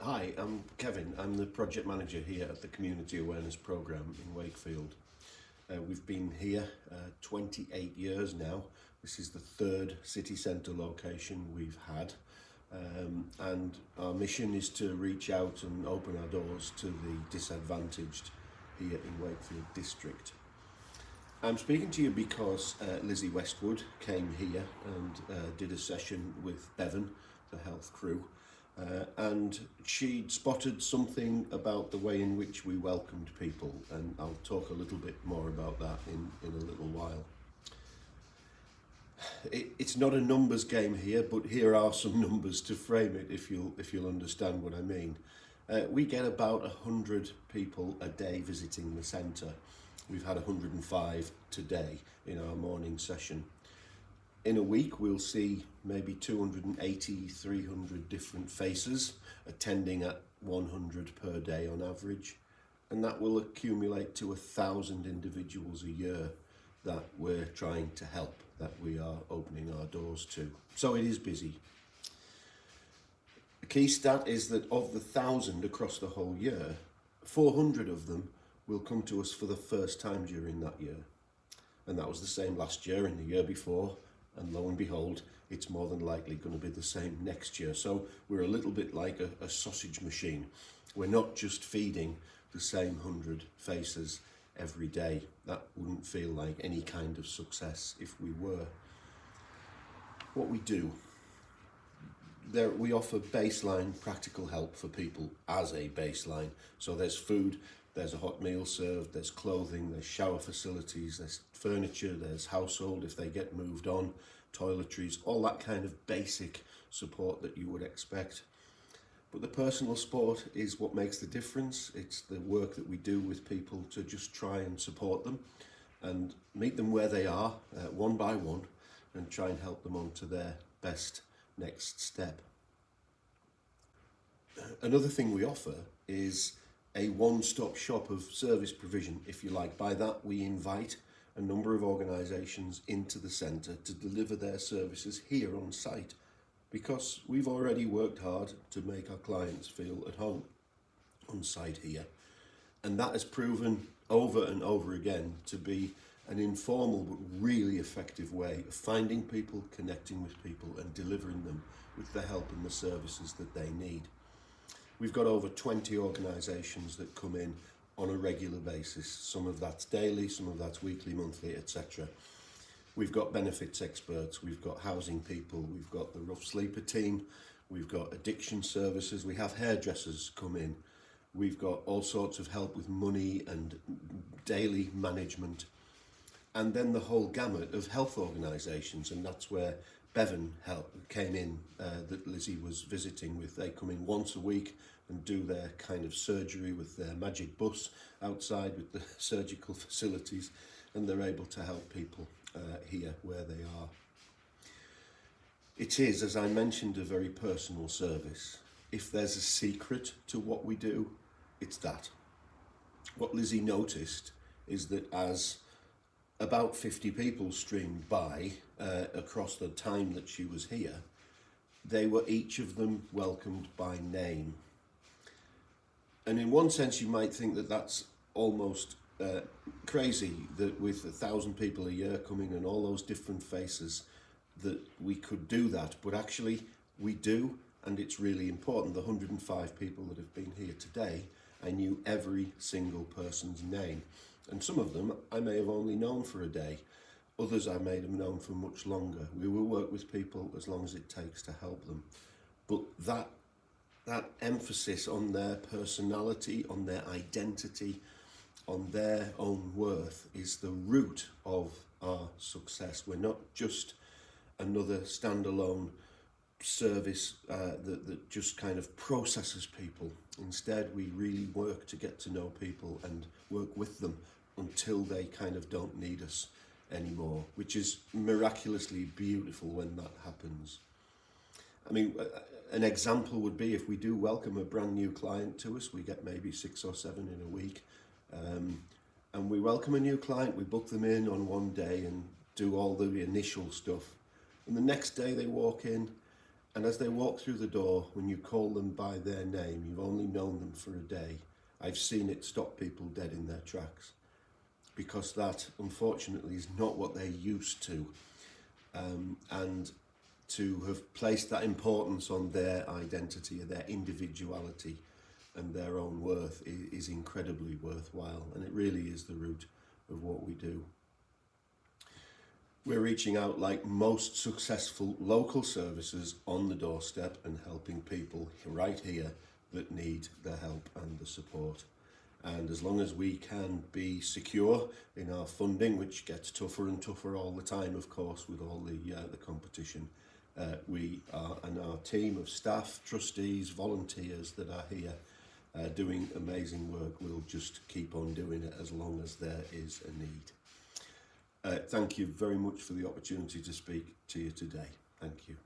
Hi, I'm Kevin. I'm the project manager here at the Community Awareness Programme in Wakefield. We've been here 28 years now. This is the third city centre location we've had. And our mission is to reach out and open our doors to the disadvantaged here in Wakefield District. I'm speaking to you because Lizzie Westwood came here and did a session with Bevan, the health crew, and she'd spotted something about the way in which we welcomed people, and I'll talk a little bit more about that in a little while. It's not a numbers game here, but here are some numbers to frame it if you'll understand what I mean. We get about 100 people a day visiting the centre. We've had 105 today in our morning session. In a week, we'll see maybe 280, 300 different faces attending at 100 per day on average. And that will accumulate to 1,000 individuals a year that we're trying to help, that we are opening our doors to. So it is busy. The key stat is that of the 1,000 across the whole year, 400 of them will come to us for the first time during that year. And that was the same last year and the year before, and lo and behold, it's more than likely going to be the same next year. So we're a little bit like a sausage machine. We're not just feeding the same 100 faces every day. That wouldn't feel like any kind of success if we were. What we do, we offer baseline practical help for people as a baseline. So there's food, there's a hot meal served, there's clothing, there's shower facilities, there's furniture, there's household if they get moved on, toiletries, all that kind of basic support that you would expect. But the personal support is what makes the difference. It's the work that we do with people to just try and support them and meet them where they are, one by one, and try and help them on to their best next step. Another thing we offer is a one-stop shop of service provision, if you like. By that, we invite a number of organisations into the centre to deliver their services here on site, because we've already worked hard to make our clients feel at home on site here. And that has proven over and over again to be an informal but really effective way of finding people, connecting with people and delivering them with the help and the services that they need. We've got over 20 organisations that come in on a regular basis. Some of that's daily, some of that's weekly, monthly, etc. We've got benefits experts, we've got housing people, we've got the rough sleeper team, we've got addiction services, we have hairdressers come in, we've got all sorts of help with money and daily management, and then the whole gamut of health organisations, and that's where Bevan came in, that Lizzie was visiting with. They come in once a week and do their kind of surgery with their magic bus outside with the surgical facilities, and they're able to help people here where they are. It is, as I mentioned, a very personal service. If there's a secret to what we do, it's that. What Lizzie noticed is that as about 50 people streamed by across the time that she was here, they were each of them welcomed by name. And in one sense, you might think that that's almost crazy, that with 1,000 people a year coming and all those different faces, that we could do that. But actually, we do, and it's really important. The 105 people that have been here today, I knew every single person's name. And some of them I may have only known for a day. Others I may have known for much longer. We will work with people as long as it takes to help them. But that emphasis on their personality, on their identity, on their own worth is the root of our success. We're not just another standalone service that just kind of processes people. Instead, we really work to get to know people and work with them until they kind of don't need us anymore, which is miraculously beautiful when that happens. I mean, an example would be if we do welcome a brand new client to us, we get maybe 6 or 7 in a week, and we welcome a new client, we book them in on one day and do all the initial stuff. And the next day they walk in And as they walk through the door, when you call them by their name, you've only known them for a day. I've seen it stop people dead in their tracks, because that, unfortunately, is not what they're used to. And to have placed that importance on their identity, their individuality, and their own worth is incredibly worthwhile, and it really is the root of what we do. We're reaching out like most successful local services on the doorstep and helping people right here that need the help and the support. And as long as we can be secure in our funding, which gets tougher and tougher all the time, of course, with all the competition, we are, and our team of staff, trustees, volunteers that are here doing amazing work, will just keep on doing it as long as there is a need. Thank you very much for the opportunity to speak to you today. Thank you.